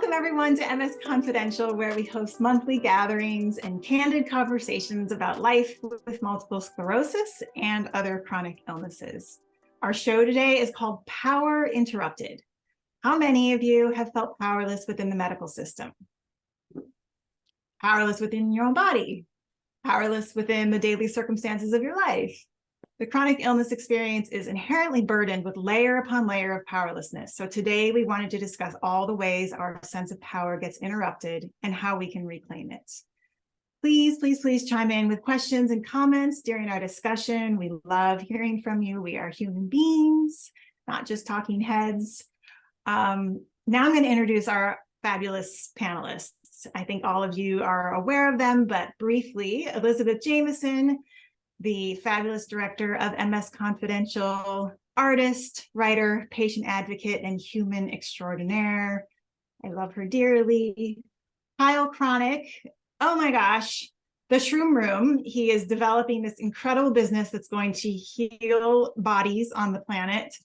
Welcome everyone to MS Confidential, where we host monthly gatherings and candid conversations about life with multiple sclerosis and other chronic illnesses. Our show today is called Power Interrupted. How many of you have felt powerless within the medical system? Powerless within your own body? Powerless within the daily circumstances of your life? The chronic illness experience is inherently burdened with layer upon layer of powerlessness. So today we wanted to discuss all the ways our sense of power gets interrupted and how we can reclaim it. Please, please, please chime in with questions and comments during our discussion. We love hearing from you. We are human beings, not just talking heads. Now I'm going to introduce our fabulous panelists. I think all of you are aware of them, but briefly, Elizabeth Jameson, the fabulous director of MS Confidential, artist, writer, patient advocate, and human extraordinaire. I love her dearly. Kyle Chronic, oh my gosh, the Shroom Room. He is developing this incredible business that's going to heal bodies on the planet,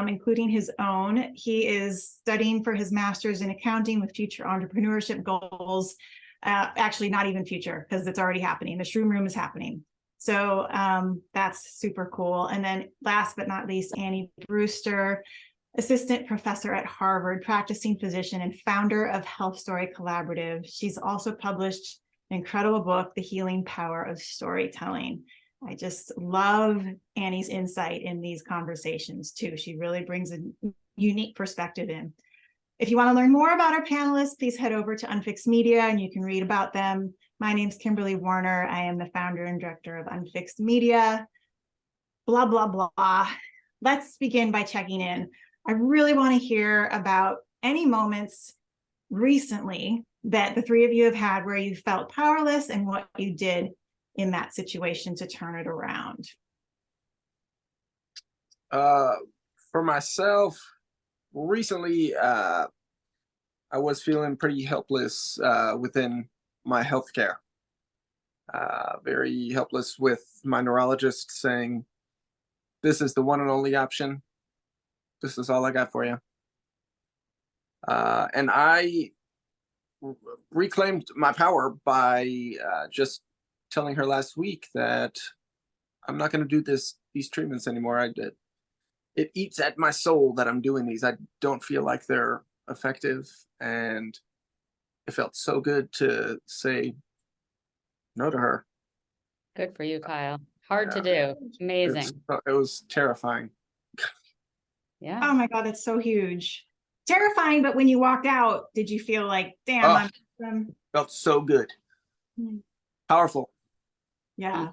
including his own. He is studying for his master's in accounting with future entrepreneurship goals. Actually, not even future, because it's already happening. The Shroom Room is happening. So that's super cool. And then last but not least, Annie Brewster, assistant professor at Harvard, practicing physician and founder of Health Story Collaborative. She's also published an incredible book, The Healing Power of Storytelling. I just love Annie's insight in these conversations too. She really brings a unique perspective in. If you want to learn more about our panelists, please head over to Unfixed Media and you can read about them. My name's Kimberly Warner. I am the founder and director of Unfixed Media. Blah, blah, blah. Let's begin by checking in. I really want to hear about any moments recently that the three of you have had where you felt powerless and what you did in that situation to turn it around. For myself, recently, I was feeling pretty helpless within my healthcare. Very helpless with my neurologist saying, this is the one and only option. This is all I got for you. And I reclaimed my power by just telling her last week that I'm not going to do these treatments anymore. It eats at my soul that I'm doing these. I don't feel like they're effective, and it felt so good to say no to her. Good for you, Kyle. Hard to do. Amazing. It was terrifying. Yeah. Oh my God, that's so huge. Terrifying, but when you walked out, did you feel like, damn, felt so good. Powerful. Yeah.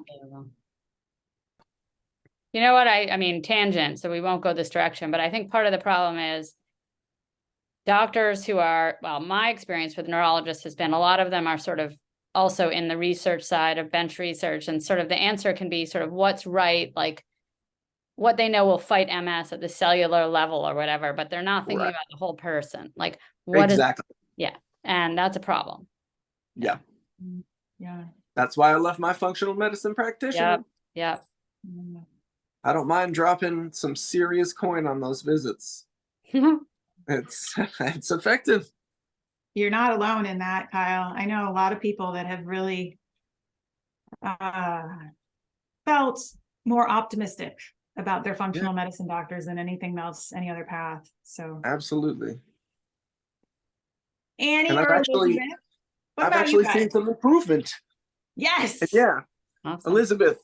You know what? I mean, tangent, so we won't go this direction, but I think part of the problem is doctors who are, well, my experience with neurologists has been a lot of them are sort of also in the research side of bench research, and sort of the answer can be sort of what's right, like what they know will fight MS at the cellular level or whatever, but they're not thinking about the whole person. Like what exactly. Yeah. And that's a problem. Yeah. Yeah. That's why I left my functional medicine practitioner. Yeah. I don't mind dropping some serious coin on those visits. It's effective. You're not alone in that, Kyle. I know a lot of people that have really felt more optimistic about their functional medicine doctors than anything else, any other path. So absolutely. Annie, and I've actually seen some improvement. Yes. And yeah. Awesome. Elizabeth,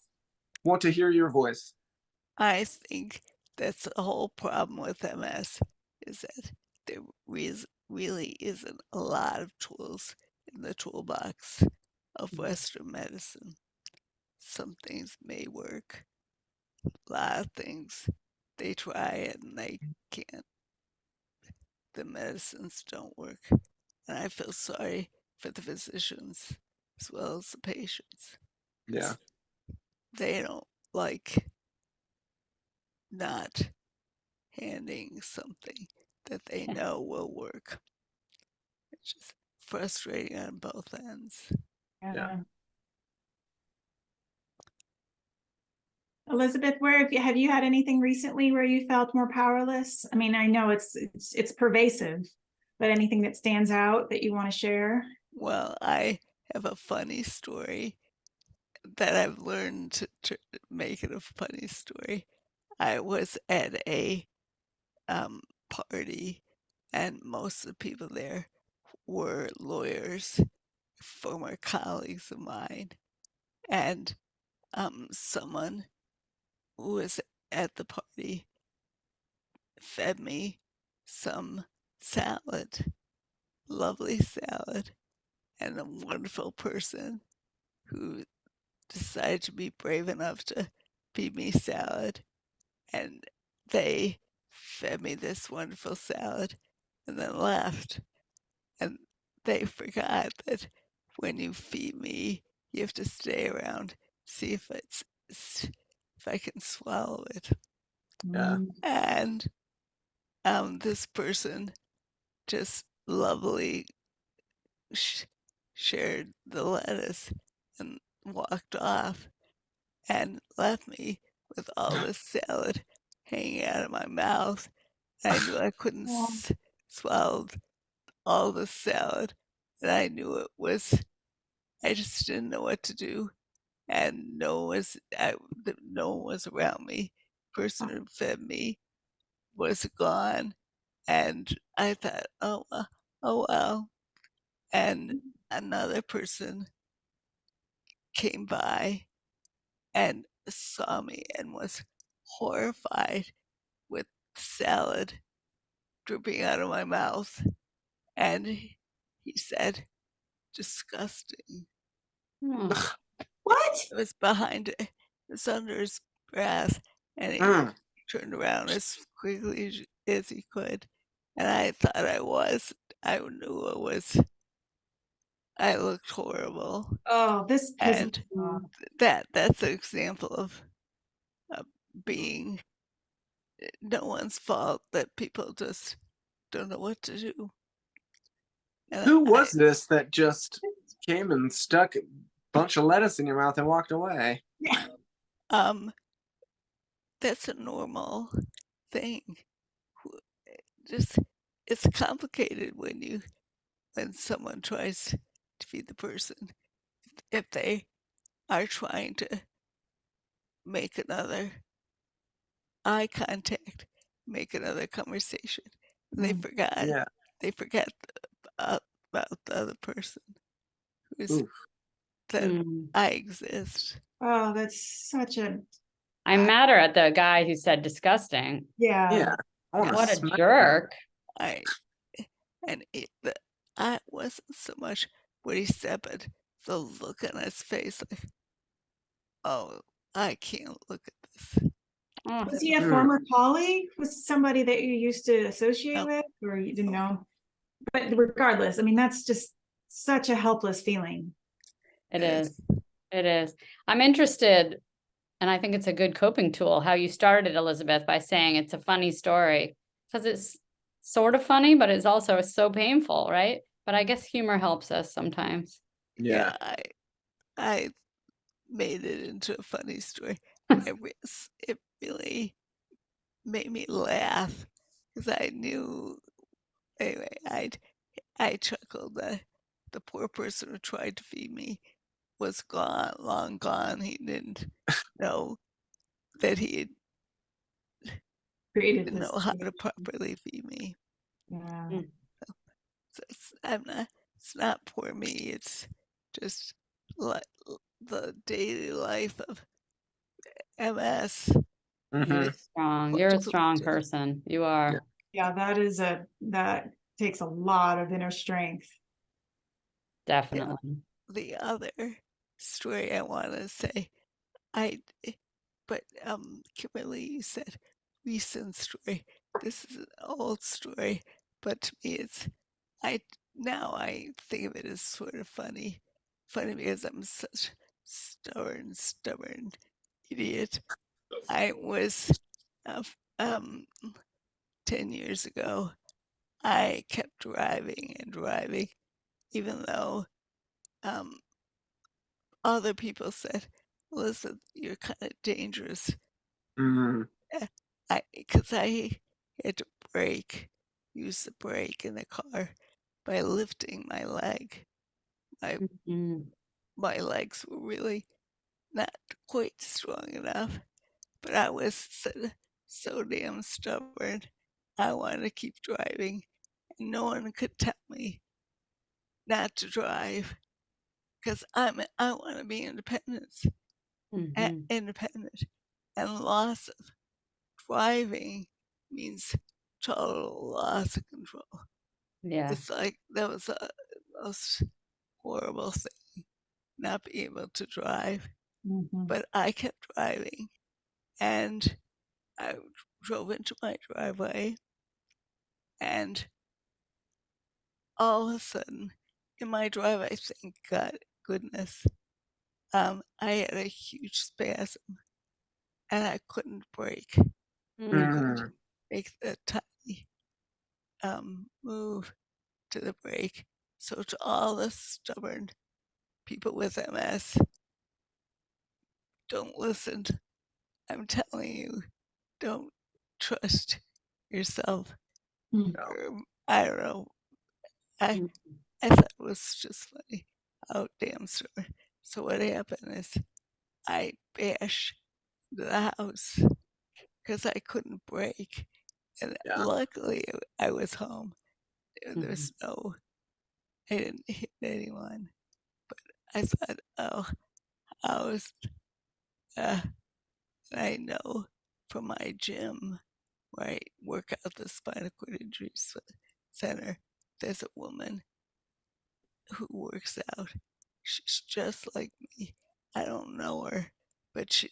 want to hear your voice. I think that's the whole problem with MS, is that there really isn't a lot of tools in the toolbox of Western medicine. Some things may work. A lot of things, they try it and they can't. The medicines don't work. And I feel sorry for the physicians as well as the patients. Yeah. They don't like not handing something that they know will work. It's just frustrating on both ends. Yeah. Elizabeth, where have you had anything recently where you felt more powerless? I mean, I know it's pervasive, but anything that stands out that you want to share? Well, I have a funny story that I've learned to make it a funny story. I was at a party, and most of the people there were lawyers, former colleagues of mine, and someone who was at the party fed me some salad, lovely salad, and a wonderful person who decided to be brave enough to feed me salad. And they fed me this wonderful salad and then left. And they forgot that when you feed me, you have to stay around, see if if I can swallow it. Yeah. Mm. And this person just lovely shared the lettuce and walked off and left me with all this salad hanging out of my mouth. I knew I couldn't Yeah. swallow all the salad, and I knew it was. I just didn't know what to do, and no one was around me. Person who fed me was gone, and I thought, oh well. And another person came by and saw me and was horrified with salad dripping out of my mouth. And he said, disgusting. Hmm. What? It was behind it. It was under his breath. And he Mm. turned around as quickly as he could. And I thought I knew it was, I looked horrible. Oh, this pisses And me off. that's an example of being no one's fault, that people just don't know what to do. And Who was this that just came and stuck a bunch of lettuce in your mouth and walked away? Yeah. That's a normal thing. Just it's complicated when someone tries to feed the person. If they are trying to make another eye contact, make another conversation, they Mm. forgot. Yeah. They forget about the other person who's Oof. that Hmm. I exist. Oh, that's such a, I'm madder at the guy who said disgusting. Yeah. I want to What a smack jerk. I and I wasn't so much what he said, but the look on his face, like, oh, I can't look at this. Oh, was he a Mm. former colleague? Was it somebody that you used to associate No. with or you didn't know? But regardless, I mean, that's just such a helpless feeling. it is. It is. I'm interested, and I think it's a good coping tool, how you started, Elizabeth, by saying it's a funny story. Because it's sort of funny, but it's also so painful, right? But I guess humor helps us sometimes. Yeah. I made it into a funny story. It really made me laugh because I knew. Anyway, I chuckled. The poor person who tried to feed me was gone, long gone. He didn't know that he Created didn't this. know how to properly feed me. Yeah. Mm. So it's not poor me. It's just the daily life of MS. Hmm. Strong. You're a strong person. You are. Yeah. Yeah, that takes a lot of inner strength. Definitely. The other story I want to say, I, but Kimberly, you said recent story. This is an old story, but to me, now I think of it as sort of funny because I'm such stubborn idiot. I was, uh, um, 10 years ago, I kept driving and driving, even though um, other people said, "Listen, you're kind of dangerous." Mm. Because I had to brake, use the brake in the car by lifting my leg. Mhm. My legs were really not quite strong enough, but I was so damn stubborn. I wanted to keep driving, and no one could tell me not to drive because I want to be independent, Mhm. independent, and loss of driving means total loss of control. Yeah. It's like that was the most horrible thing, not being able to drive. Mhm. But I kept driving, and I drove into my driveway, and all of a sudden, in my driveway, thank God, goodness, I had a huge spasm, and I couldn't brake. I Mm. couldn't make the tiny move to the brake. So to all the stubborn people with MS, don't listen. I'm telling you, don't trust yourself. Mm. No. Or, I don't know. I Mm. I thought it was just funny. Oh damn, sir. So what happened is I bashed the house because I couldn't brake, and Yeah. luckily I was home. There Mhm. was I didn't hit anyone. I thought, oh, I was, uh, I know from my gym where I work out the spinal cord injury center, there's a woman who works out. She's just like me. I don't know her, but she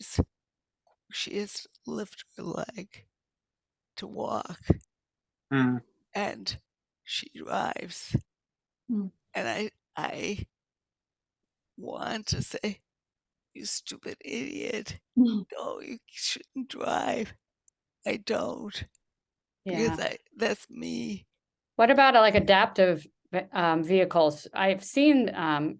has to lift her leg to walk, Mm. and she drives. Mm. And I want to say, you stupid idiot. Mm. No, you shouldn't drive. I don't, Yeah. because that's me. What about like adaptive vehicles? I've seen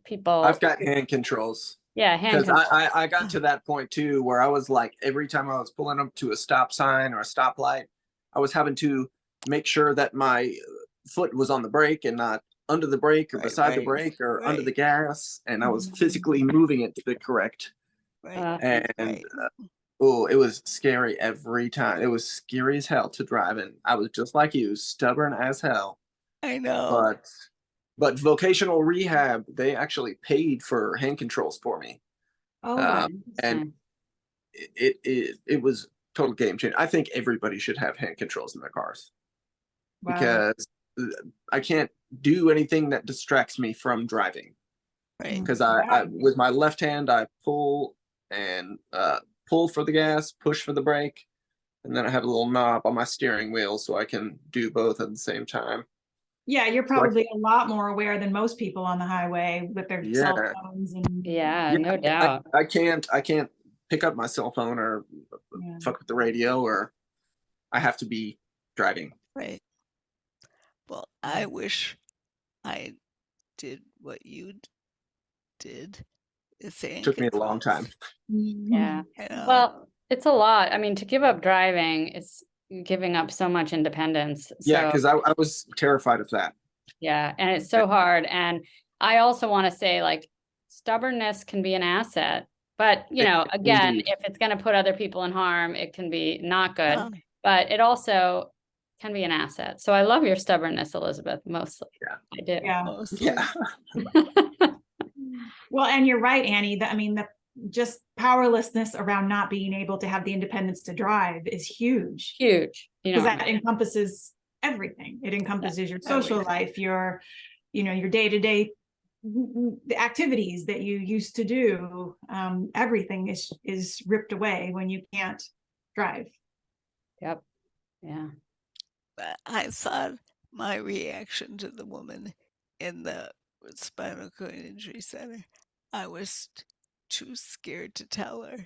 people, I've got hand controls. yeah, hand Because control. I got to that point too where I was like, every time I was pulling up to a stop sign or a stoplight, I was having to make sure that my foot was on the brake and not under the brake or Right, beside the right, brake or under right, the gas. And I was Mhm. physically moving it to the correct. right, And right. oh, it was scary every time. It was scary as hell to drive. And I was just like you, stubborn as hell. I know. But vocational rehab, they actually paid for hand controls for me. Oh, Uh, wow. and Interesting. it was total game changer. I think everybody should have hand controls in their cars Wow. because I can't do anything that distracts me from driving. Right. Because Yeah. with my left hand I pull and pull for the gas, push for the brake, and then I have a little knob on my steering wheel so I can do both at the same time. Yeah, you're So probably a lot more aware than most people on the highway with their cell yeah, phones and Yeah, yeah, no doubt. I can't pick up my cell phone or yeah. fuck with the radio, or I have to be driving. Right. Well, I wish I did what you did. It's hand Took me a long controls. time. Yeah. I know. Well, it's a lot. I mean, to give up driving, it's giving up so much independence. Yeah, So, because I was terrified of that. yeah, and it's so hard. And I also want to say, like, stubbornness can be an asset. But, you know, again, Indeed. if it's going to put other people in harm, it can be not good. Um, But it also can be an asset. So I love your stubbornness, Elizabeth, mostly. Yeah. I do. Yeah. mostly. Yeah. Well, and you're right, Annie. I mean, the just powerlessness around not being able to have the independence to drive is huge Huge. because Enormous. that encompasses everything. It encompasses your social Everything. life, your, your day-to-day the activities that you used to do. Everything is ripped away when you can't drive. Yep. Yeah. But I thought my reaction to the woman in the spinal cord injury center, I was too scared to tell her,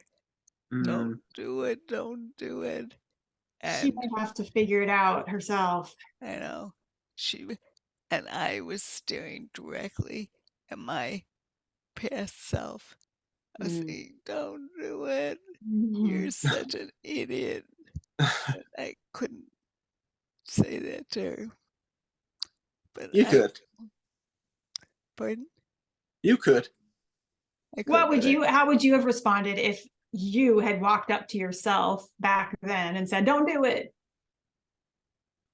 don't Mm, do it, don't do it. She And might have to figure it out herself. I know and I was staring directly at my past self. I was Mm. saying, don't do it. Mhm. You're such an idiot. But I couldn't say that to her. but You I, could. pardon? You could. I could, What would but I- you, how would you have responded if you had walked up to yourself back then and said, don't do it?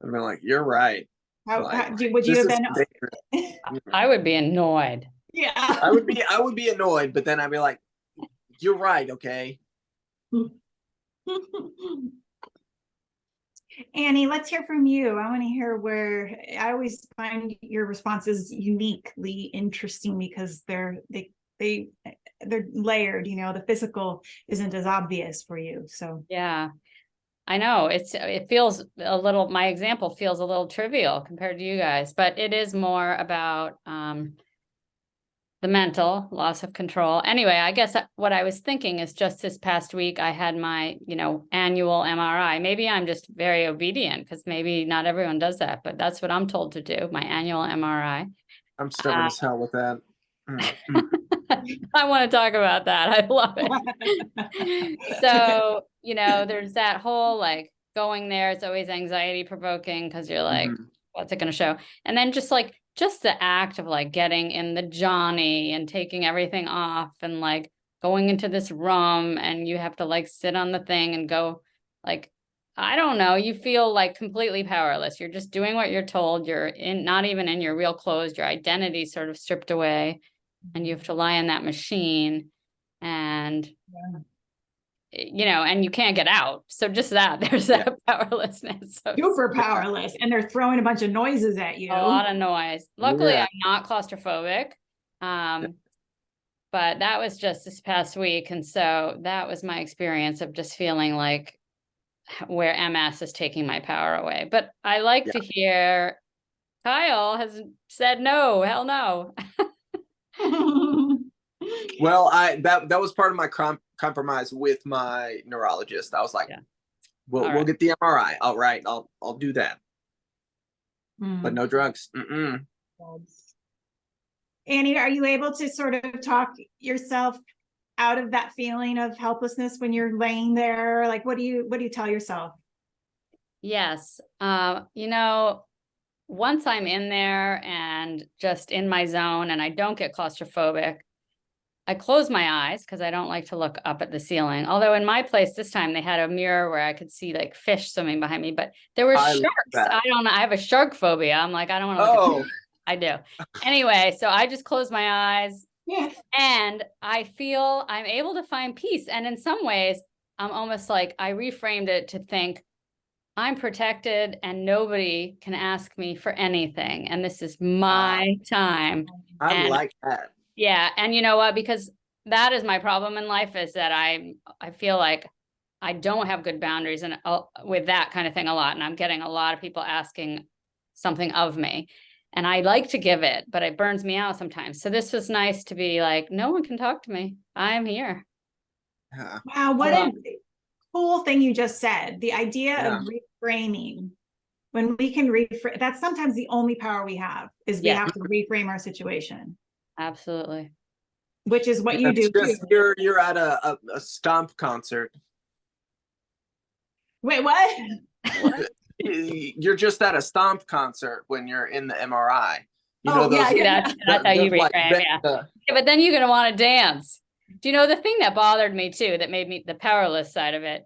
I'd been like, you're right. How, Like, would you this have is been? dangerous. I would be annoyed. Yeah. I would be annoyed, but then I'd be like, you're right, okay. Annie, let's hear from you. I want to hear where I always find your responses uniquely interesting because they're layered, you know, the physical isn't as obvious for you. So Yeah, I know it feels a little, my example feels a little trivial compared to you guys, but it is more about the mental loss of control. Anyway, I guess what I was thinking is just this past week, I had my, annual MRI. Maybe I'm just very obedient because maybe not everyone does that, but that's what I'm told to do, my annual MRI. I'm stubborn as hell with that. I want to talk about that. I love it. So, there's that whole like going there. It's always anxiety provoking because you're like, what's it going to show? And then just the act of like getting in the Johnny and taking everything off and like going into this room and you have to like sit on the thing and go like, I don't know, you feel like completely powerless. You're just doing what you're told. You're not even in your real clothes. Your identity sort of stripped away and you have to lie in that machine and and you can't get out. So just that, there's that powerlessness. So super powerless, and they're throwing a bunch of noises at you. a lot of noise. Luckily, Yeah. I'm not claustrophobic. But that was just this past week. And so that was my experience of just feeling like where MS is taking my power away. But I like to hear Kyle has said no, hell no. Well, that was part of my compromise with my neurologist. I was like, we'll get the MRI. All right, I'll do that. But no drugs. Annie, are you able to sort of talk yourself out of that feeling of helplessness when you're laying there? Like, what do you tell yourself? Yes. Once I'm in there and just in my zone and I don't get claustrophobic, I close my eyes because I don't like to look up at the ceiling. Although in my place this time they had a mirror where I could see like fish swimming behind me, but there were sharks. I don't know. I have a shark phobia. I'm like, I don't want to look at them. I do. Anyway, so I just close my eyes and I feel I'm able to find peace. And in some ways, I'm almost like I reframed it to think I'm protected and nobody can ask me for anything. And this is my time. I like that. Yeah. And you know what? Because that is my problem in life is that I feel like I don't have good boundaries and with that kind of thing a lot. And I'm getting a lot of people asking something of me and I like to give it, but it burns me out sometimes. So this was nice to be like, no one can talk to me. I'm here. Yeah. Wow. What a cool thing you just said. The idea of reframing. When we can reframe, that's sometimes the only power we have is we have to reframe our situation. Absolutely. Which is what you do just, too. You're at a stomp concert. Wait, what? You're just at a stomp concert when you're in the MRI. That's how you reframe. But then you're going to want to dance. Do you know the thing that bothered me too, that made me the powerless side of it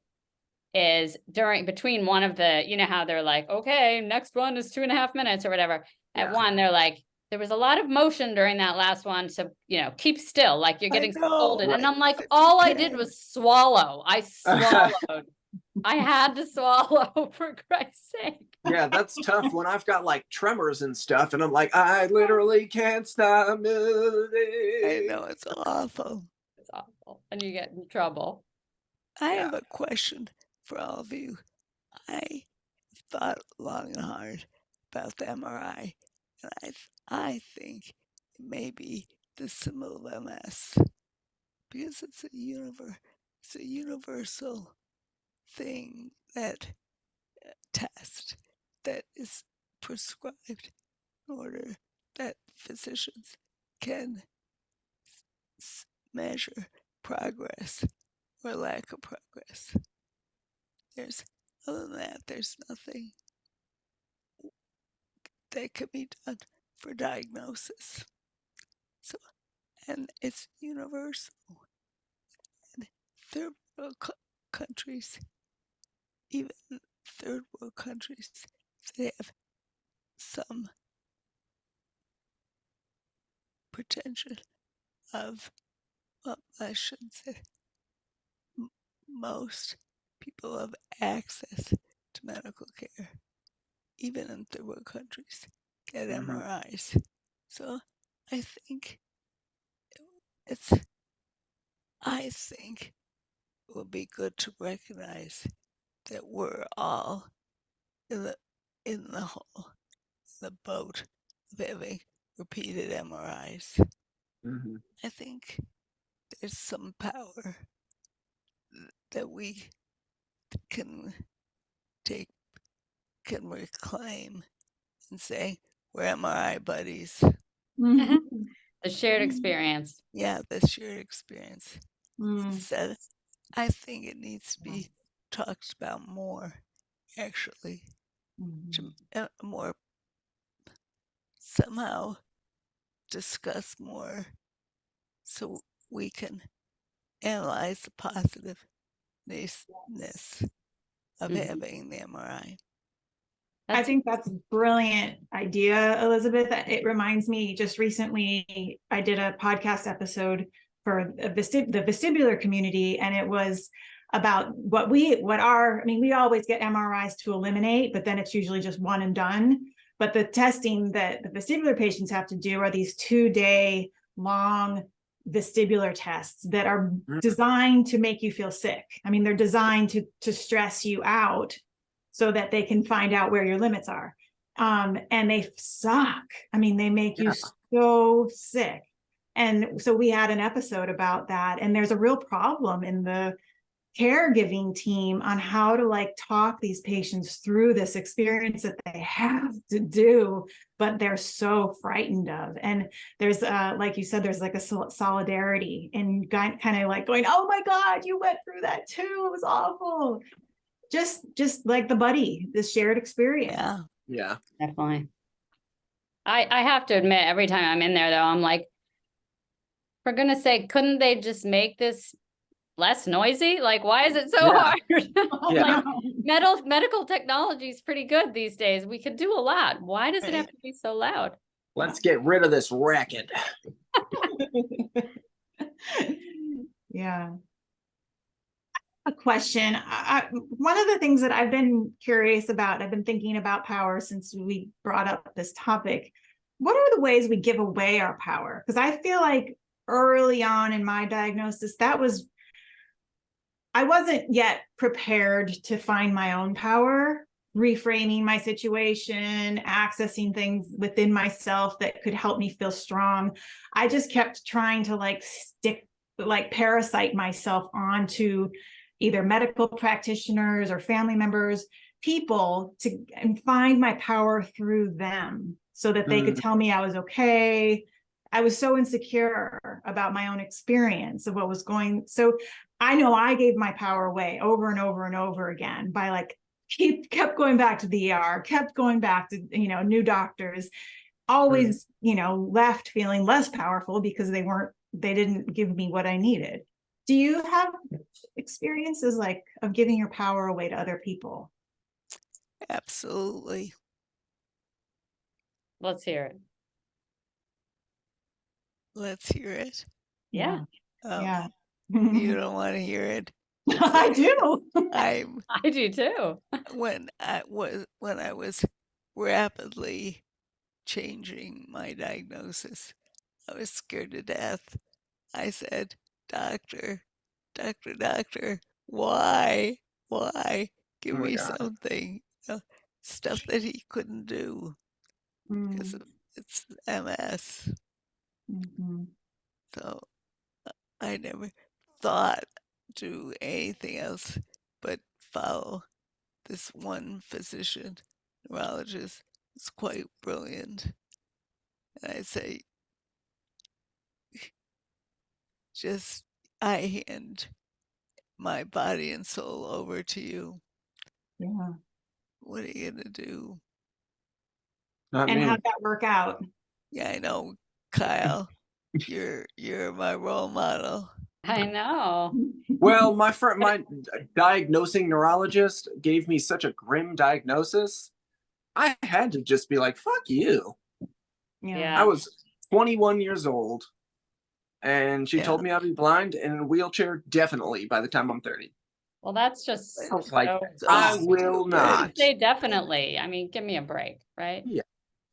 is between one of the, how they're like, okay, next one is 2.5 minutes or whatever. At one, they're like, there was a lot of motion during that last one. So, keep still, like you're getting scolded. And I'm like, all I did was swallow. I swallowed. I had to swallow for Christ's sake. Yeah, that's tough when I've got like tremors and stuff. And I'm like, I literally can't stop moving. I know, it's awful. It's awful. And you get in trouble. I have a question for all of you. I thought long and hard about the MRI, and I think it may be the symbol of MS because it's a universal thing, that test that is prescribed in order that physicians can measure progress or lack of progress. Other than that, there's nothing. that can be done for diagnosis. So, and it's universal. And third world countries, even third world countries, they have some pretension of, well, I shouldn't say, most people have access to medical care, even in third world countries, get Mhm. MRIs. So I think it's, I think it would be good to recognize that we're all in the whole, the boat of having repeated MRIs. Mhm. I think there's some power that we can take, can reclaim and say, we're MRI buddies. The shared experience. Yeah, the shared experience. Mm. Instead, I think it needs to be talked about more, actually, to more somehow discuss more so we can analyze the positiveness of Mhm. having the MRI. I That's think that's a brilliant idea, Elizabeth. It reminds me, just recently, I did a podcast episode for the vestibular community, and it was about we always get MRIs to eliminate, but then it's usually just one and done. But the testing that the vestibular patients have to do are these 2-day long vestibular tests that are designed to make you feel sick. I mean, they're designed to stress you out so that they can find out where your limits are. And they suck. I mean, they make you so sick. And so we had an episode about that. And there's a real problem in the caregiving team on how to like talk these patients through this experience that they have to do, but they're so frightened of. And there's like you said, there's like a solidarity and kind of like going, oh my God, you went through that too. It was awful. Just like the buddy, this shared experience. Yeah. Yeah. definitely. I have to admit, every time I'm in there though, I'm like, for goodness sake, couldn't they just make this less noisy? Like, why is it so Yeah. hard? Yeah. Like, medical technology is pretty good these days. We could do a lot. Why does it have to be so loud? Let's get rid of this racket. Yeah. A question. One of the things that I've been curious about, I've been thinking about power since we brought up this topic. What are the ways we give away our power? Because I feel like early on in my diagnosis, I wasn't yet prepared to find my own power, reframing my situation, accessing things within myself that could help me feel strong. I just kept trying to parasite myself onto either medical practitioners or family members, people and find my power through them so that they could tell me I was okay. I was so insecure about my own experience of what was going. So I know I gave my power away over and over and over again by kept going back to the ER, kept going back to, new doctors, always, left feeling less powerful because they didn't give me what I needed. Do you have experiences of giving your power away to other people? Absolutely. Let's hear it. Let's hear it. Yeah. Yeah. You don't want to hear it. I do. I do too. When I was rapidly changing my diagnosis, I was scared to death. I said, doctor, why? Give Oh my me God. something. Stuff that he couldn't do because it's MS. Mm-hmm. So I never thought to do anything else but follow this one physician, neurologist. It's quite brilliant. And I say, I hand my body and soul over to you. Yeah. What are you going to do? Not And me. how'd that work out? Yeah, I know, Kyle. You're my role model. I know. Well, my diagnosing neurologist gave me such a grim diagnosis. I had to just be like, "Fuck you." Yeah. I was 21 years old, and she Yeah. told me I'd be blind and in a wheelchair definitely by the time I'm 30. Well, that's just I was like, so I wrong. will stupid. not. Say definitely. I mean, give me a break, right? Yeah.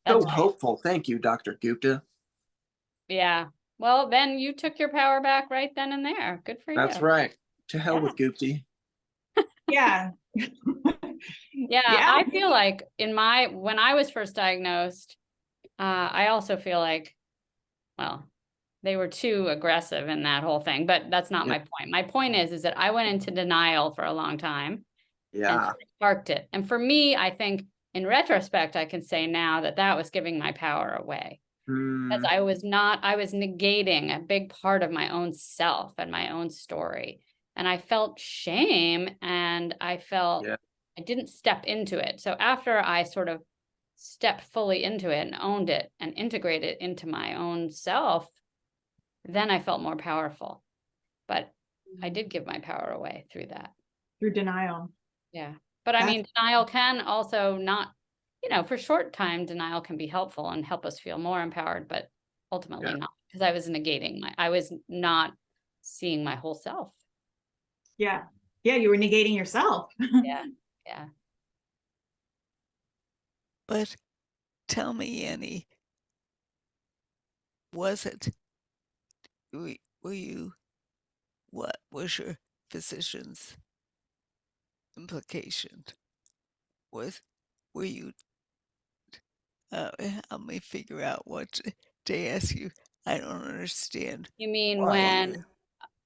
That's So hopeful. Thank you, Dr. Gupta. yeah. Well, then you took your power back right then and there. Good for you. That's right. To hell Yeah. with Gupti. Yeah. Yeah, I feel like when I was first diagnosed, I also feel like, well, they were too aggressive in that whole thing, but that's not Yeah. my point. My point is that I went into denial for a long time and Yeah. sort of parked it. And for me, I think in retrospect, I can say now that that was giving my power away. Because I was negating a big part of my own self and my own story. And I felt shame and I felt Yeah. I didn't step into it. So after I sort of stepped fully into it and owned it and integrated it into my own self, then I felt more powerful. But I did give my power away through that. Through denial. Yeah. But I mean, denial can also not, for short time, denial can be helpful and help us feel more empowered, but ultimately not, because I was negating I was not seeing my whole self. Yeah. Yeah, you were negating yourself. Yeah. Yeah. But tell me, Annie, were you, what was your physician's implication? Were you, help me figure out what to ask you. I don't understand. You mean why when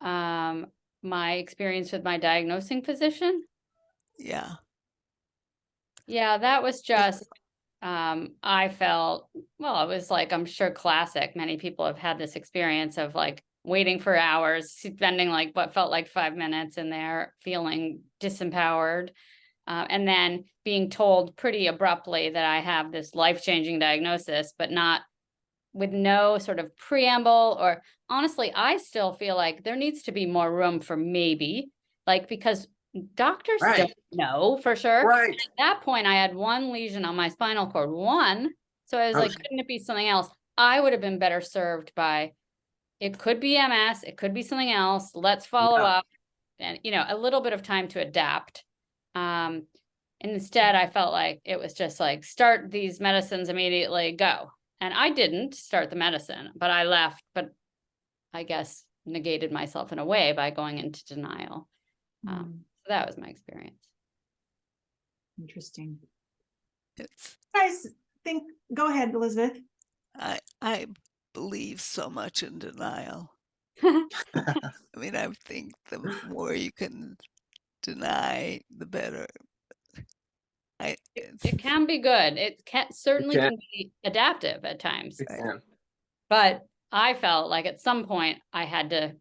you- my experience with my diagnosing physician? Yeah. Yeah, that was just I felt, well, it was like, I'm sure classic. Many people have had this experience of like waiting for hours, spending like what felt like 5 minutes in there, feeling disempowered. And then being told pretty abruptly that I have this life-changing diagnosis, but not with no sort of preamble. Or honestly, I still feel like there needs to be more room for maybe, like, because doctors Right. don't know for sure. Right. At that point, I had one lesion on my spinal cord, one. So I was like, couldn't it be something else? I would have been better served by, it could be MS, it could be something else. Let's follow up and, a little bit of time to adapt. Instead, I felt like it was just like, start these medicines immediately, go. And I didn't start the medicine, but I left, but I guess negated myself in a way by going into denial. So that was my experience. Interesting. It's, Guys, go ahead, Elizabeth. I believe so much in denial. I mean, I think the more you can deny, the better. It can be good. It certainly can be adaptive at times. But I felt like at some point I had to,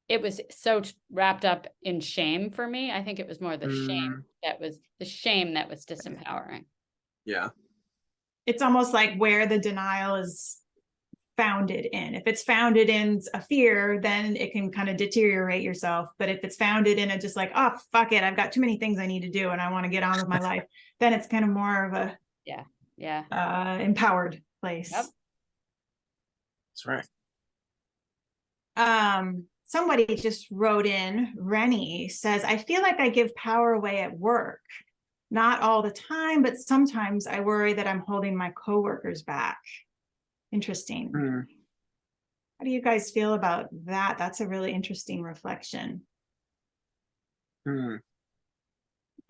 it was so wrapped up in shame for me. I think it was more the shame that was disempowering. Yeah. It's almost like where the denial is founded in. If it's founded in a fear, then it can kind of deteriorate yourself. But if it's founded in a just like, oh, fuck it, I've got too many things I need to do and I want to get on with my life, then it's kind of more of a empowered place. Yep. That's right. Somebody just wrote in, Rennie says, I feel like I give power away at work. Not all the time, but sometimes I worry that I'm holding my coworkers back. Interesting. How do you guys feel about that? That's a really interesting reflection. I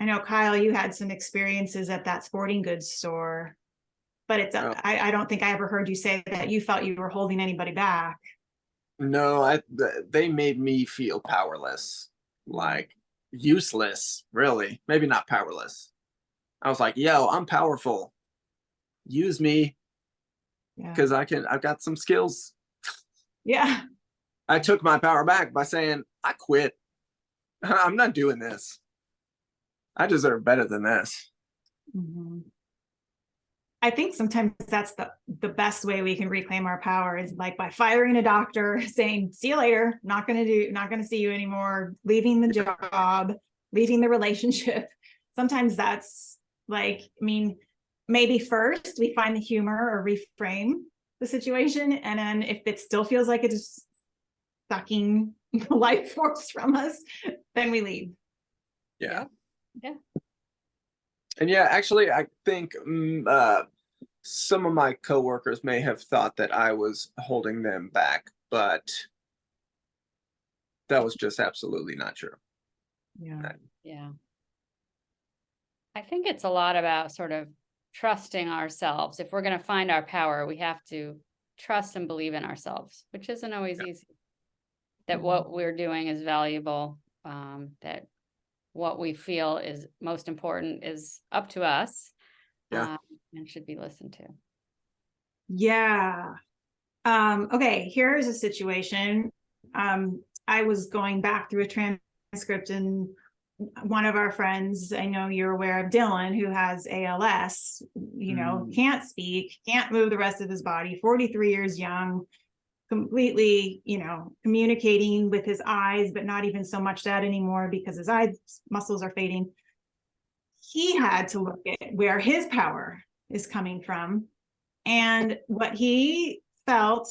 know, Kyle, you had some experiences at that sporting goods store, but it's I don't think I ever heard you say that you felt you were holding anybody back. No, they made me feel powerless, like useless, really. Maybe not powerless. I was like, yo, I'm powerful. Use me. Because I've got some skills. Yeah. I took my power back by saying, I quit. I'm not doing this. I deserve better than this. I think sometimes that's the best way we can reclaim our power is like by firing a doctor, saying, see you later, not going to see you anymore, leaving the job, leaving the relationship. Sometimes that's like, I mean, maybe first we find the humor or reframe the situation. And then if it still feels like it's sucking the life force from us, then we leave. Yeah. Yeah. And yeah, actually, I think some of my coworkers may have thought that I was holding them back, but that was just absolutely not true. Yeah. Yeah. I think it's a lot about sort of trusting ourselves. If we're going to find our power, we have to trust and believe in ourselves, which isn't always easy. That what we're doing is valuable, that what we feel is most important is up to us, Yeah. and should be listened to. Yeah. Okay, here's a situation. I was going back through a transcript, and one of our friends, I know you're aware of, Dylan, who has ALS, can't speak, can't move the rest of his body, 43 years young, completely, communicating with his eyes, but not even so much that anymore because his eye muscles are fading. He had to look at where his power is coming from and what he felt,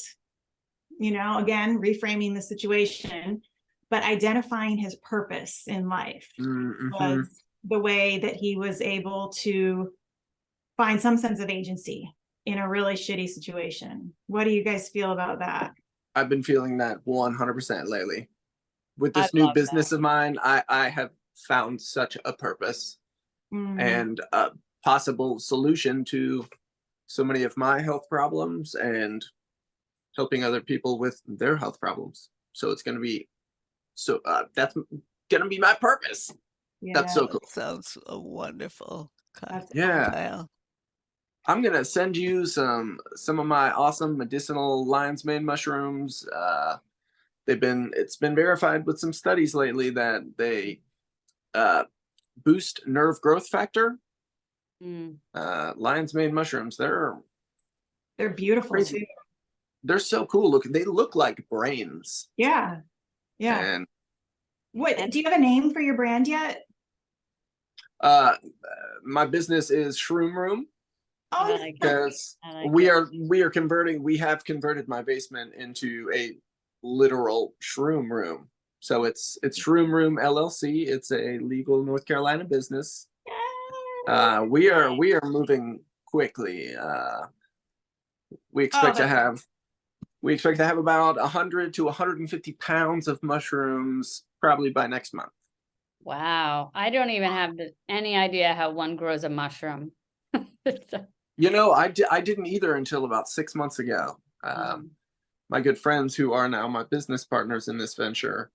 again, reframing the situation, but identifying his purpose in life was the way that he was able to find some sense of agency in a really shitty situation. What do you guys feel about that? I've been feeling that 100% lately. With this I new love business that. of mine, I have found such a purpose and a possible solution to so many of my health problems and helping other people with their health problems. So it's going to be, that's going to be my purpose. Yeah, That's so cool. That sounds wonderful. Yeah. Kyle. I'm gonna send you some of my awesome medicinal lion's mane mushrooms. It's been verified with some studies lately that they boost nerve growth factor. Lion's mane mushrooms, they're beautiful crazy. too. They're so cool looking. They look like brains. Yeah. And What do you have a name for your brand yet? my business is Shroom Room. Oh, Because I like we it. we have converted my basement into a literal shroom room. So it's Shroom Room LLC. It's a legal North Carolina business. We are moving quickly. We expect to have about 100 to 150 pounds of mushrooms probably by next month. Wow. I don't even have any idea how one grows a mushroom. I didn't either until about 6 months ago. My good friends who are now my business partners in this venture,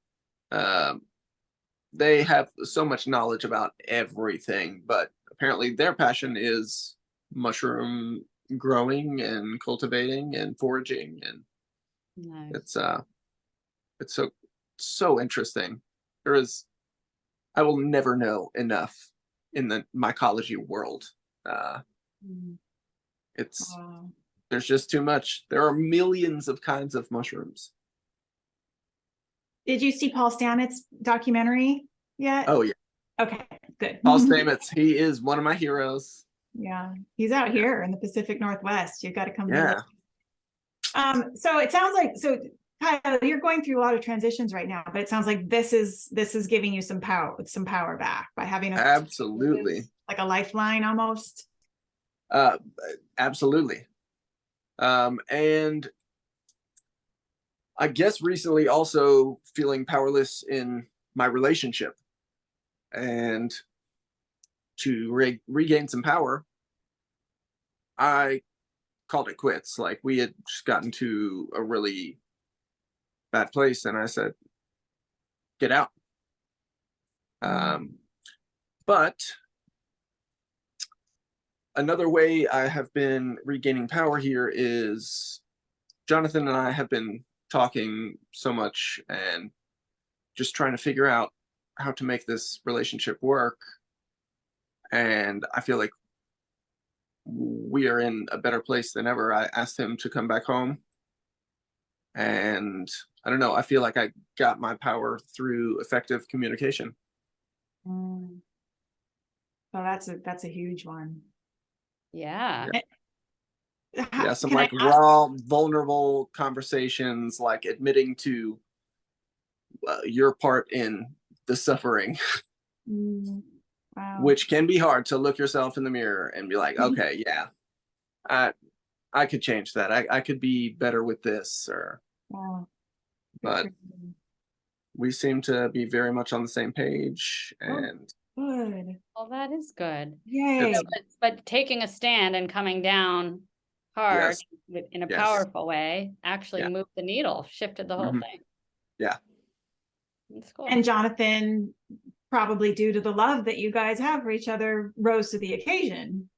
they have so much knowledge about everything, but apparently their passion is mushroom growing and cultivating and foraging, and Nice. it's so interesting. I will never know enough in the mycology world. There's just too much. There are millions of kinds of mushrooms. Did you see Paul Stamets documentary yet? Oh yeah. Okay, good. Paul Stamets, he is one of my heroes. Yeah, he's out here in the Pacific Northwest. You've got to come visit. So it sounds like, Kyle, you're going through a lot of transitions right now, but it sounds like this is giving you some power back by having absolutely like a lifeline almost. Absolutely. And I guess recently also feeling powerless in my relationship, and to regain some power, I called it quits. Like, we had just gotten to a really bad place, and I said, get out. But another way I have been regaining power here is Jonathan and I have been talking so much and just trying to figure out how to make this relationship work. And I feel like we are in a better place than ever. I asked him to come back home, and I don't know, I feel like I got my power through effective communication. Mm. So that's a huge one. Yeah. Yeah, some Can I like ask? raw, vulnerable conversations, like admitting to your part in the suffering, Mm, wow. which can be hard to look yourself in the mirror and be like, okay, yeah, I could change that. I could be better with this, or Wow. Good but for you. we seem to be very much on the same page, Oh, and good. Well, that is good. Yay. it's But taking a stand and coming down hard yes, in a yes, powerful way actually yeah, moved the needle, shifted the whole mhm, thing. yeah, That's cool. And Jonathan, probably due to the love that you guys have for each other, rose to the occasion,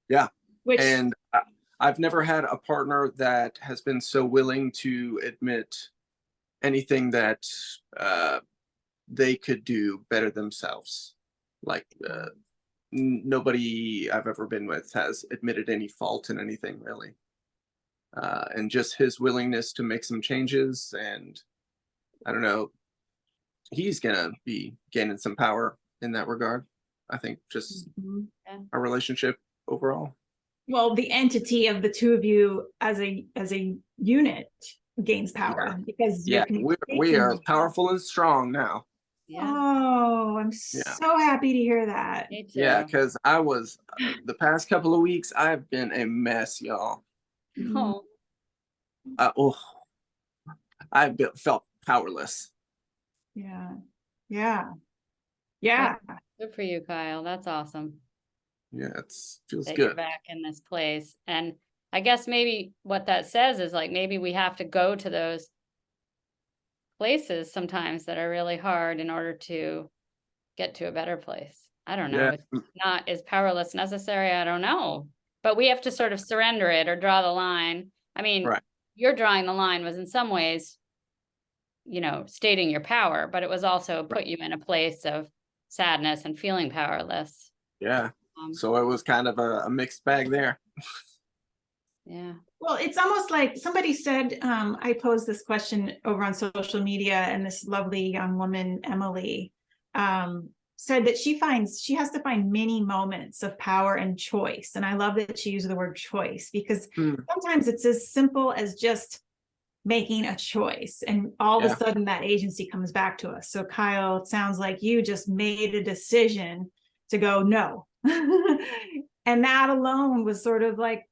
yeah. which And I've never had a partner that has been so willing to admit anything that they could do better themselves. Like nobody I've ever been with has admitted any fault in anything, really. And just his willingness to make some changes, and I don't know, he's gonna be gaining some power in that regard. I think just Mhm. our relationship overall. Well, the entity of the two of you as a unit gains power Yeah, because yeah, your we communication. are powerful and strong now. Yeah, Oh, I'm Yeah, so happy to hear that. me yeah, too. because I was the past couple of weeks I've been a mess, y'all. Mm, Oh, Oh, felt powerless. yeah, yeah, well, yeah. good for you, Kyle. That's awesome Yeah, feels that you're good. back in this place. And I guess maybe what that says is like maybe we have to go to those places sometimes that are really hard in order to get to a better place. I don't know. Yeah, It's not, is powerless necessary? I don't know. But we have to sort of surrender it or draw the line. I mean, right. your drawing the line was in some ways, stating your power, but it was also Right. put you in a place of sadness and feeling powerless. Yeah. Um, So it was kind of a mixed bag there. yeah. Well, it's almost like somebody said, I posed this question over on social media, and this lovely young woman, Emily, said that she has to find many moments of power and choice. And I love that she used the word choice, because Hmm. sometimes it's as simple as just making a choice, and all of Yeah. a sudden that agency comes back to us. So Kyle, it sounds like you just made a decision to go no. And that alone was sort of like,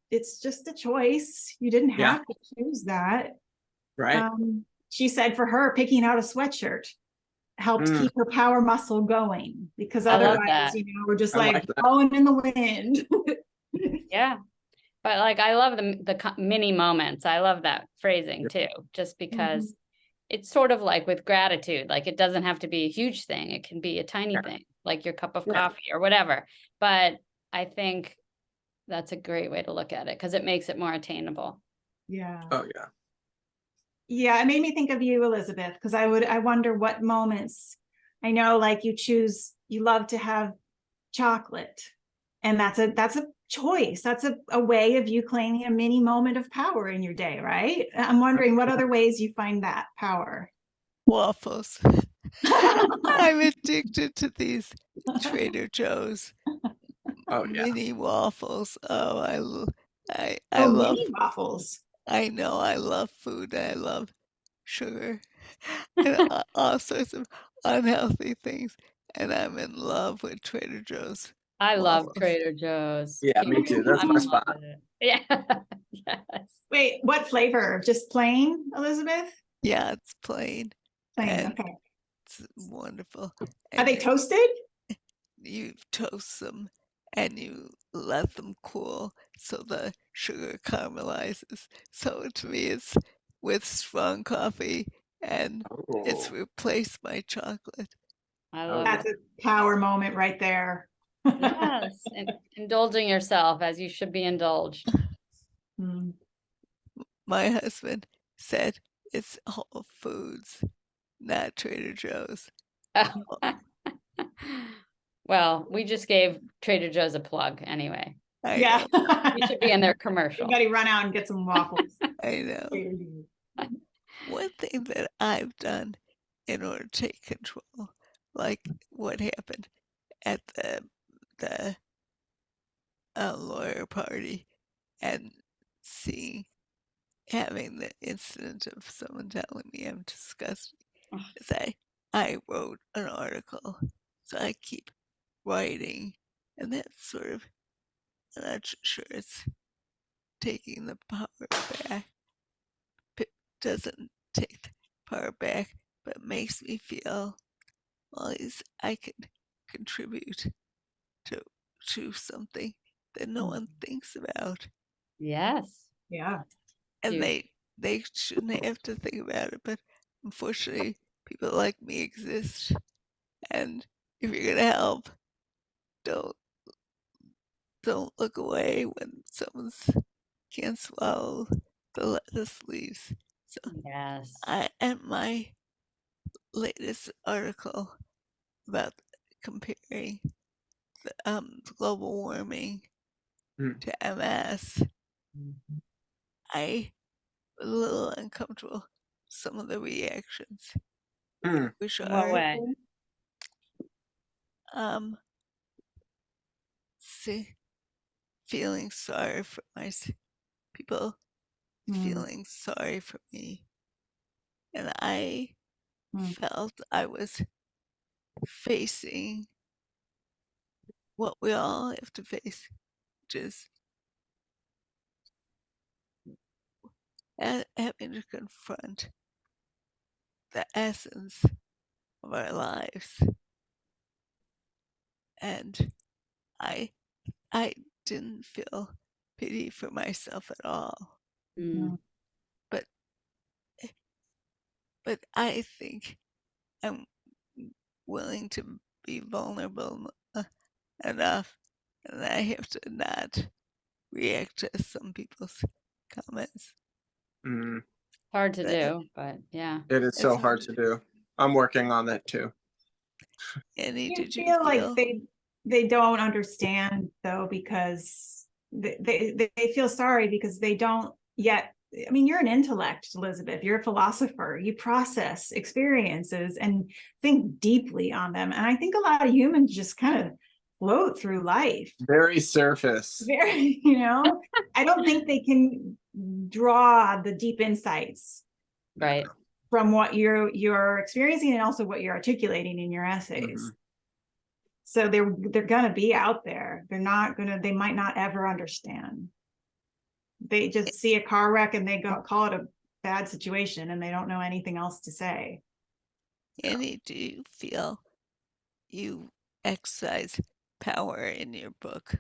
it's just a choice. You didn't Yeah. have to choose that. Right. She said for her, picking out a sweatshirt helped Mm, keep her power muscle going, because I love otherwise, that. we're just I like like that. blowing in the wind. Yeah. But like, I love the mini moments. I love that phrasing too, just because it's sort of like with gratitude, like it doesn't have to be a huge thing. It can be a tiny Yeah. thing, like your cup of Yeah. coffee or whatever. But I think that's a great way to look at it because it makes it more attainable. Yeah. Oh yeah. Yeah, it made me think of you, Elizabeth, because I wonder what moments. I know, like, you love to have chocolate, and that's a choice. That's a way of you claiming a mini moment of power in your day, right? I'm wondering what other ways you find that power. Waffles. I'm addicted to these Trader Joe's Oh yeah. mini waffles. Oh, I Oh, love. mini waffles. I know I love food. I love sugar and all sorts of unhealthy things. And I'm in love with Trader Joe's I love waffles. Trader Joe's. Yeah, me too. That's I'm my in love spot. with it. Yeah. Yes. Wait, what flavor? Just plain, Elizabeth? Yeah, it's plain Plain. and Okay. it's wonderful. Are And they toasted? you toast them and you let them cool so the sugar caramelizes. So to me, it's with strong coffee and it's Oh, replaced my chocolate. I oh love yeah. That's a power moment right there. it. Yes. And indulging yourself as you should be indulged. Hmm. My husband said it's Whole Foods, not Trader Joe's. Well, we just gave Trader Joe's a plug anyway. I Yeah. know. We should be in their commercial. Everybody run out and get some waffles. I know. One thing that I've done in order to take control, like what happened at the lawyer party and having the incident of someone telling me I'm disgusting, is I wrote an article. So I keep writing, and that's sort of, I'm not sure it's taking the power back. It doesn't take the power back, but makes me feel, well, at least I can contribute to something that no one thinks about. Yes. Yeah. And Dude. they shouldn't have to think about it, but unfortunately people like me exist. And if you're gonna help, don't look away when someone's can't swallow the lettuce leaves. So Yes. at my latest article about comparing the global warming Mm. to MS, I was a little uncomfortable with some of the reactions, Mm. which What are way? see, feeling sorry for people feeling sorry for me, and I felt I was facing what we all have to face, which is having to confront the essence of our lives. And I didn't feel pity for myself at all. Mm. But I think I'm willing to be vulnerable enough, and I have to not react to some people's comments. Mm. Hard to But do, but yeah. It is so it's hard to do. I'm working on that too. Annie, You did you feel like feel? they don't understand though, because they feel sorry because they don't yet. I mean, you're an intellect, Elizabeth. You're a philosopher. You process experiences and think deeply on them. And I think a lot of humans just kind of float through life. Very surface. Very, I don't think they can draw the deep insights Right. from what you're experiencing and also what you're articulating in your essays. Mm-hmm. So they're gonna be out there. They might not ever understand. They just see a car wreck and they call it a bad situation and they don't know anything else to say. Annie, do you feel you exercise power in your book?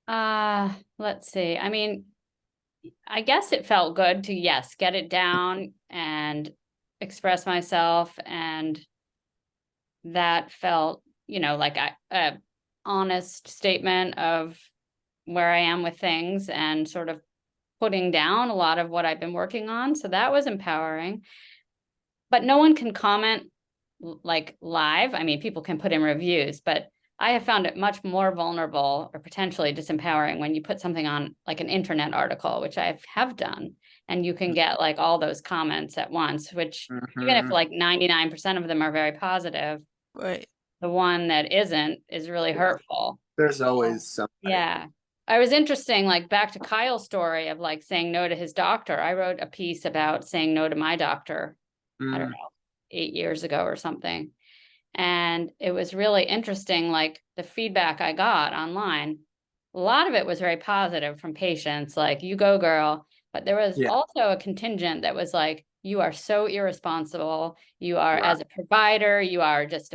Let's see. I mean, I guess it felt good to, yes, get it down and express myself. And that felt, like a honest statement of where I am with things and sort of putting down a lot of what I've been working on. So that was empowering. But no one can comment like live. I mean, people can put in reviews, but I have found it much more vulnerable or potentially disempowering when you put something on like an internet article, which I have done, and you can get like all those comments at once, which even if like 99% of them are very positive, Right. the one that isn't is really hurtful. There's always somebody. Yeah. I was interesting, like back to Kyle's story of like saying no to his doctor. I wrote a piece about saying no to my doctor, I don't know, 8 years ago or something. And it was really interesting, like the feedback I got online, a lot of it was very positive from patients, like, you go girl. But there was also a contingent that was like, you are so irresponsible. You are, as a provider, you are just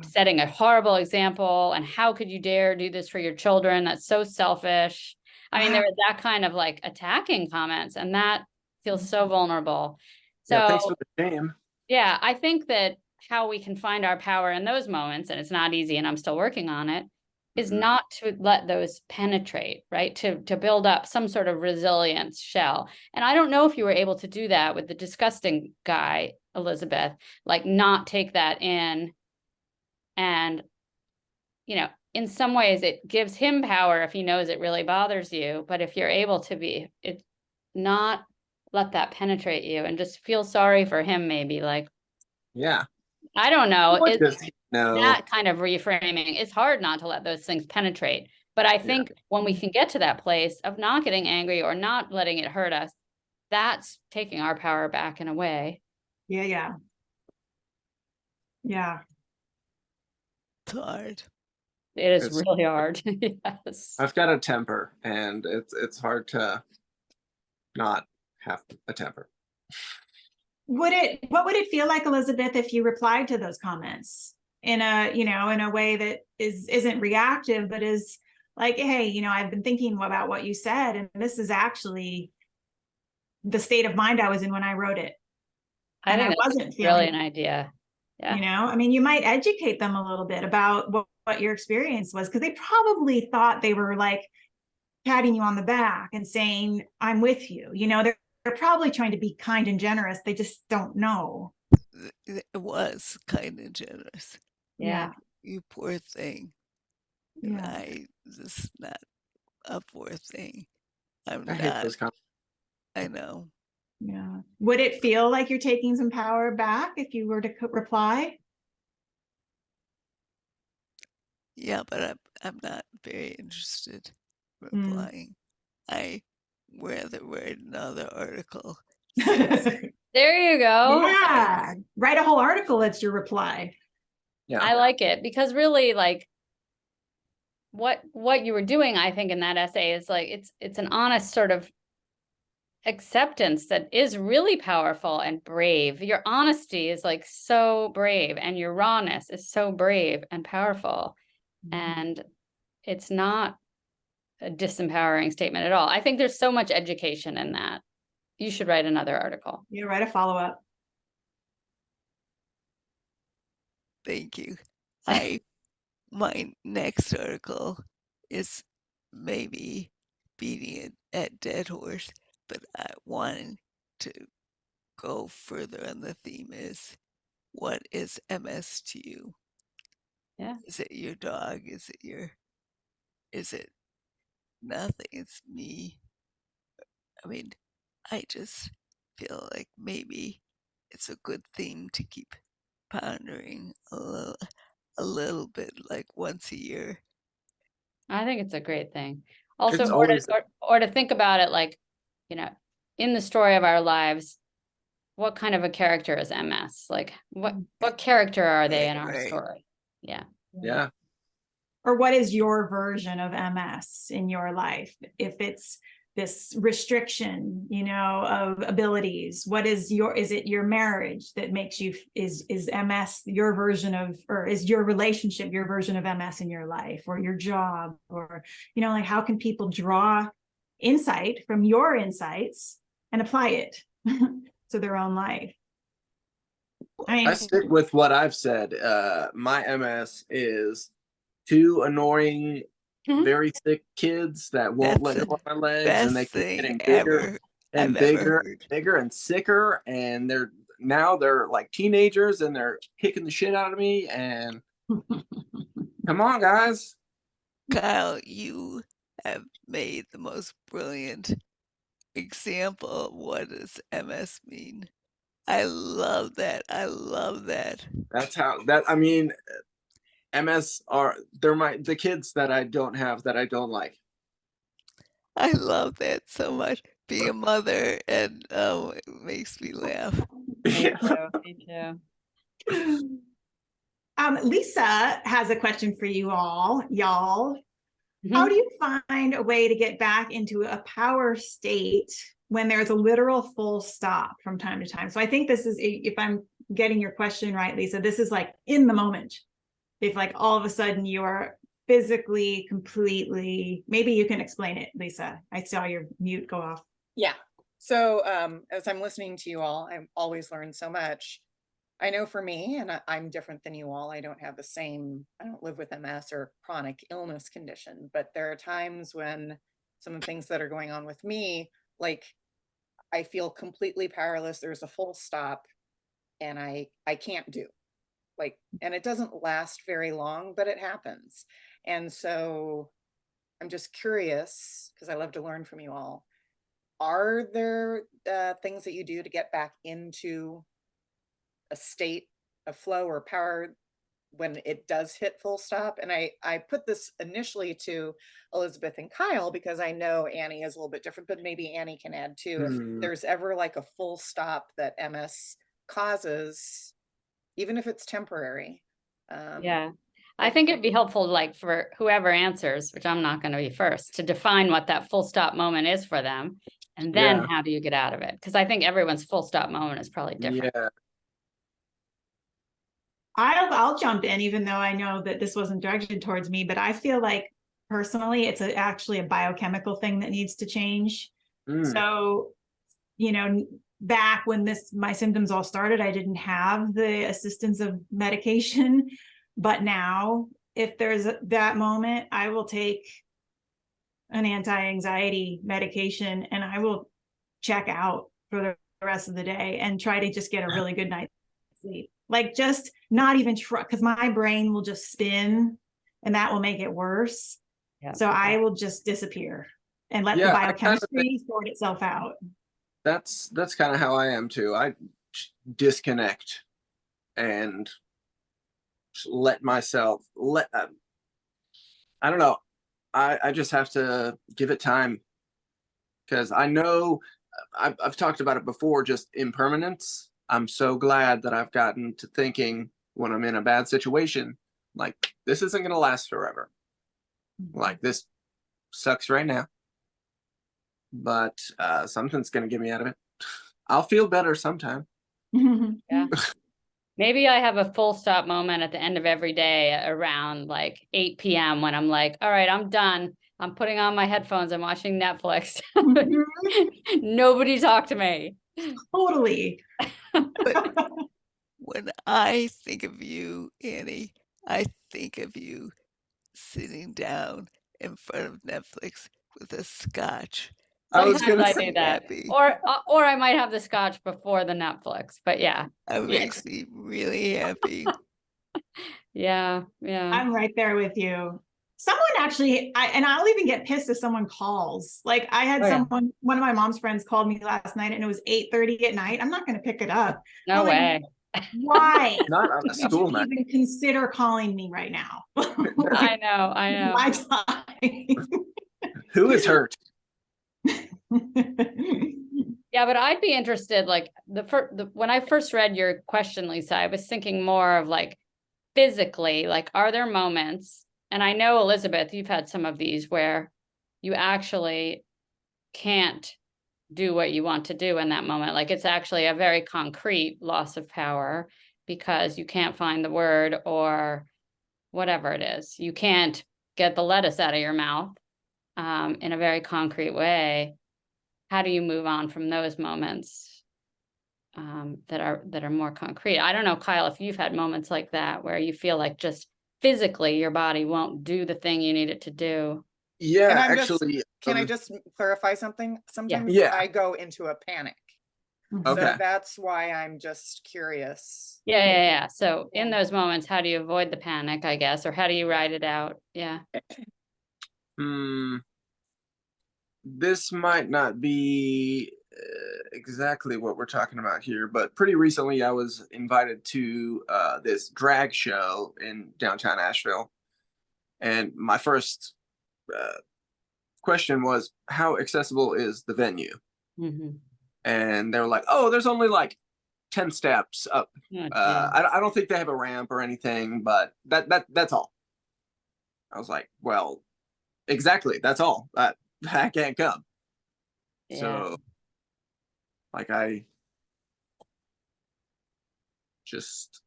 setting a horrible example. And how could you dare do this for your children? That's so selfish. I mean, there was that kind of like attacking comments, and that feels so vulnerable. So Yeah, thanks for the shame. Yeah, I think that how we can find our power in those moments, and it's not easy and I'm still working on it, is not to let those penetrate, right? To build up some sort of resilience shell. And I don't know if you were able to do that with the disgusting guy Elizabeth, like not take that in. And, you know, in some ways it gives him power if he knows it really bothers you. But if you're able to not let that penetrate you and just feel sorry for him, maybe like, Yeah. I don't know. What does he know? That kind of reframing, it's hard not to let those things penetrate. But I think when we can get to that place of not getting angry or not letting it hurt us, that's taking our power back in a way. Yeah. It's hard. It is really hard. Yes. I've got a temper, and it's hard to not have a temper. What would it feel like, Elizabeth, if you replied to those comments in a, you know, in a way that isn't reactive, but is like, hey, you know, I've been thinking about what you said, and this is actually the state of mind I was in when I wrote it. I think that's wasn't really an idea. Yeah. You know, I mean, you might educate them a little bit about what your experience was, because they probably thought they were like patting you on the back and saying, I'm with you. You know, they're probably trying to be kind and generous. They just don't know. It was kind and generous. Yeah. You poor thing. Yeah. This is not a poor thing. I hate those comments. I know. Yeah. Would it feel like you're taking some power back if you were to reply? Yeah, but I'm not very interested in replying. I rather write another article. There you go. Yeah. Write a whole article that's your reply. Yeah. I like it, because really, like, what you were doing, I think, in that essay is like, it's an honest sort of acceptance that is really powerful and brave. Your honesty is like so brave, and your rawness is so brave and powerful. And it's not a disempowering statement at all. I think there's so much education in that. You should write another article. You write a follow-up. Thank you. My next article is maybe beating it at dead horse, but I wanted to go further on the theme is, what is MS to you? Yeah. Is it your dog? Is it nothing? It's me. I mean, I just feel like maybe it's a good theme to keep pondering a little bit, like once a year. I think it's a great thing. Also, It's or always to think about it like, you know, in the story of our lives, what kind of a character is MS? Like, what character are they in our Right. story? Yeah. yeah. Or what is your version of MS in your life? If it's this restriction, you know, of abilities, is it your marriage that makes you, is MS your version of, or is your relationship your version of MS in your life, or your job, or, you know, like, how can people draw insight from your insights and apply it to their own life? I stick with what I've said. My MS is 2 annoying, very sick kids that won't let go of my legs, and they keep getting bigger and bigger and sicker, and they're like teenagers, and they're kicking the shit out of me. And come on, guys. Kyle, you have made the most brilliant example of what does MS mean. I love that. That's how I mean, MS they're the kids that I don't have, that I don't like. I love that so much. Being a mother, and it makes me laugh. Me too. Me too. Lisa has a question for you all, y'all. Mhm. How do you find a way to get back into a power state when there's a literal full stop from time to time? So I think this is, if I'm getting your question right, Lisa, this is like in the moment. If like all of a sudden you are physically completely, maybe you can explain it, Lisa. I saw your mute go off. Yeah. So as I'm listening to you all, I always learn so much. I know for me, and I'm different than you all, I don't live with MS or chronic illness condition, but there are times when some of the things that are going on with me, like I feel completely powerless. There's a full stop. and I can't do. Like, and it doesn't last very long, but it happens. And so I'm just curious, because I love to learn from you all. Are there things that you do to get back into a state of flow or power when it does hit full stop? And I put this initially to Elizabeth and Kyle because I know Annie is a little bit different, but maybe Annie can add too. If there's ever like a full stop that MS causes, even if it's temporary. Yeah. I think it'd be helpful, like for whoever answers, which I'm not going to be first, to define what that full stop moment is for them. And then Yeah. how do you get out of it? Because I think everyone's full stop moment is probably different. Yeah. I'll jump in, even though I know that this wasn't directed towards me, but I feel like personally, it's actually a biochemical thing that needs to change. So, you know, back when my symptoms all started, I didn't have the assistance of medication. But now, if there's that moment, I will take an anti-anxiety medication and I will check out for the rest of the day and try to just get a really good night's sleep. Like, just not even try, because my brain will just spin and that will make it worse. Yeah. So I will just disappear and let the biochemistry sort itself out. That's kind of how I am too. I disconnect and let myself I don't know. I just have to give it time, because I know I've talked about it before, just impermanence. I'm so glad that I've gotten to thinking when I'm in a bad situation, like, this isn't going to last forever. Like, this sucks right now, but something's going to get me out of it. I'll feel better sometime. Yeah. Maybe I have a full stop moment at the end of every day around like 8 p.m. when I'm like, all right, I'm done. I'm putting on my headphones. I'm watching Netflix. Nobody talk to me. Totally. When I think of you, Annie, I think of you sitting down in front of Netflix with a scotch. Sometimes I Makes do me that, happy. or I might have the scotch before the Netflix. But yeah, It makes me really happy. yeah. I'm right there with you. Someone actually, and I'll even get pissed if someone calls. Like, I had one of my mom's friends called me last night and it was 8:30 at night. I'm not going to pick it up. No way. Why? Not on a school Would you night. even consider calling me right now? I know. My time. Who is hurt? Yeah, but I'd be interested, like when I first read your question, Lisa, I was thinking more of like physically, like, are there moments, and I know, Elizabeth, you've had some of these where you actually can't do what you want to do in that moment. Like, it's actually a very concrete loss of power because you can't find the word or whatever it is. You can't get the lettuce out of your mouth in a very concrete way. How do you move on from those moments that are more concrete? I don't know, Kyle, if you've had moments like that where you feel like just physically your body won't do the thing you need it to do. Yeah, And actually. Can I just clarify something? Sometimes Yeah. I go into a panic. Okay. So that's why I'm just curious. Yeah. So in those moments, how do you avoid the panic, I guess, or how do you ride it out? Yeah. This might not be exactly what we're talking about here, but pretty recently I was invited to this drag show in downtown Asheville. And my first question was, how accessible is the venue? And they were like, oh, there's only like 10 steps up. I don't think they have a ramp or anything, but that's all. I was like, well, exactly, that's all. I can't come. Yeah. So, like, I just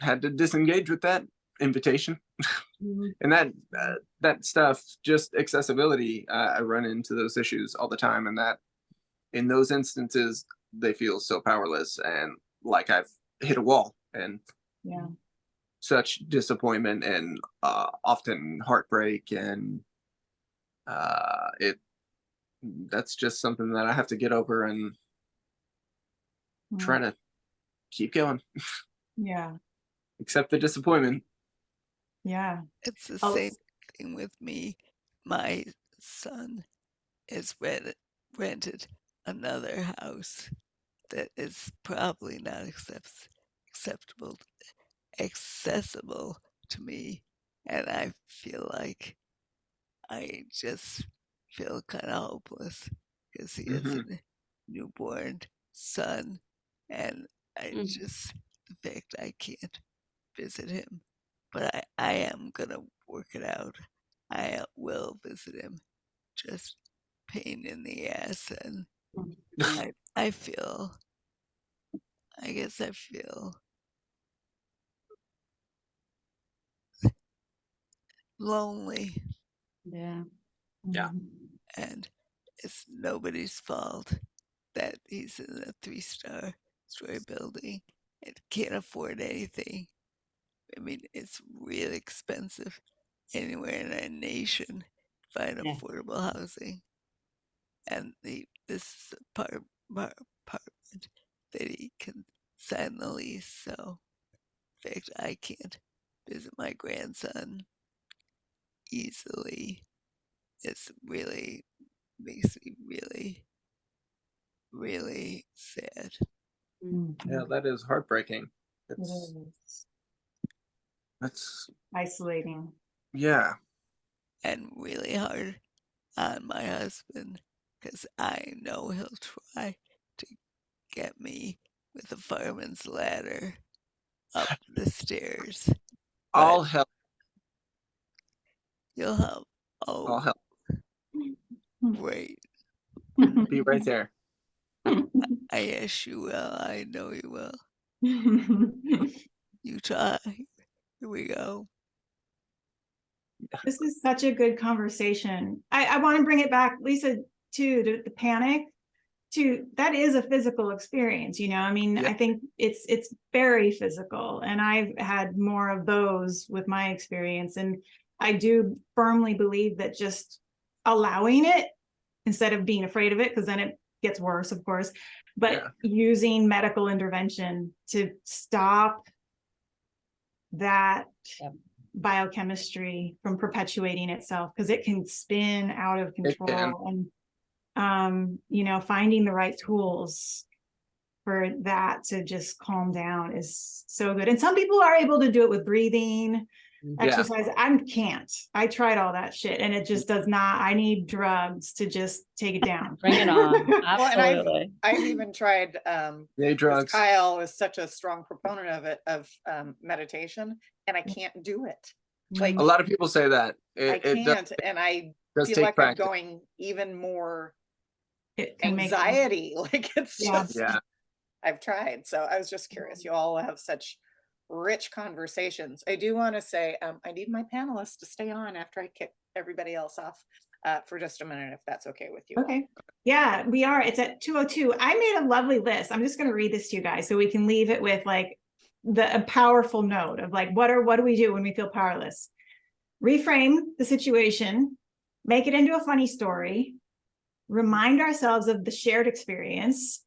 had to disengage with that invitation. And that stuff, just accessibility, I run into those issues all the time, and that in those instances they feel so powerless and like I've hit a wall, and such disappointment and often heartbreak, and that's just something that I have to get over and try to keep going. Yeah. Accept the disappointment. Yeah. It's the Oh, same thing with me. My son has rented another house that is probably not acceptable, accessible to me, and I feel like I just feel kind of hopeless because he has Hmm. a newborn son, and I Mhm. just the fact I can't visit him, but I am gonna work it out. I will visit him. Just pain in the ass, and I feel. I guess I feel lonely, Yeah. Yeah. and it's nobody's fault that he's in a 3-star story building and can't afford anything. I mean, it's really expensive anywhere in our nation to find Yeah. affordable housing. And this is a apartment that he can sign the lease. So, in fact, I can't visit my grandson easily. It's really makes me really sad. Yeah, that is heartbreaking. It It's is that's isolating. yeah. And really hard on my husband because I know he'll try to get me with a fireman's ladder up the stairs. I'll But help. you'll help. I'll Oh, help. great. Be right there. Yes, you will. I know you will. You try. Here we go. This is such a good conversation. I want to bring it back, Lisa, to the panic. To that is a physical experience, you know. I mean, Yeah. I think it's very physical, and I've had more of those with my experience. And I do firmly believe that just allowing it instead of being afraid of it, because then it gets worse, of course, but Yeah. using medical intervention to stop that Yep. biochemistry from perpetuating itself, because it can spin out of It can. control. And you know, finding the right tools for that to just calm down is so good. And some people are able to do it with breathing, Yeah. exercise. I can't. I tried all that shit and it just does not. I need drugs to just take it down. Bring it on. Well, and Absolutely. I've even tried, Yay, 'cause drugs. Kyle is such a strong proponent of it, of meditation, and I can't do it. Like, A lot of people say that. I It does, can't, and I does feel take like I'm practice. going even more It can make anxiety. Like, it's Yeah. just, Yeah. I've tried. So I was just curious. You all have such rich conversations. I do want to say, I need my panelists to stay on after I kick everybody else off for just a minute, if that's okay with you. all. Okay. Yeah, we are. It's at 2:02. I made a lovely list. I'm just going to read this to you guys so we can leave it with like a powerful note of like, what do we do when we feel powerless? Reframe the situation, make it into a funny story, remind ourselves of the shared experience,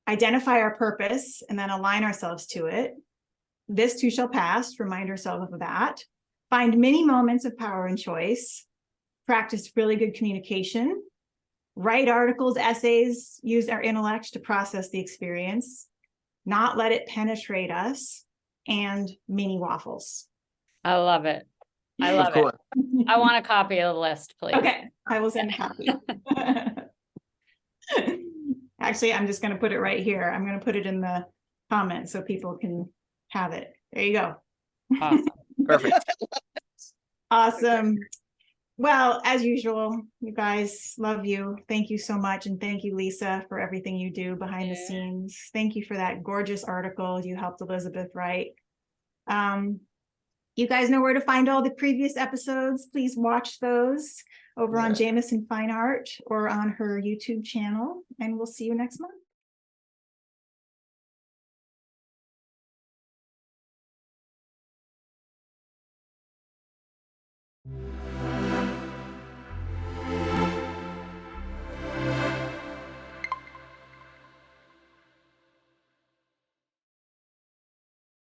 identify our purpose, and then align ourselves to it. This too shall pass. Remind ourselves of that. Find many moments of power and choice. Practice really good communication. Write articles, essays, use our intellect to process the experience, not let it penetrate us, and mini waffles. I love it. I Of love it. course. I want a copy of the list, please. Okay, I will send a copy. Actually, I'm just going to put it right here. I'm going to put it in the comments so people can have it. There you go. Awesome. Perfect. Awesome. Well, as usual, you guys, love you. Thank you so much. And thank you, Lisa, for everything you do behind the Yeah. scenes. Thank you for that gorgeous article you helped Elizabeth write. You guys know where to find all the previous episodes. Please watch those over on Yeah. Jameson Fine Art or on her YouTube channel. And we'll see you next month.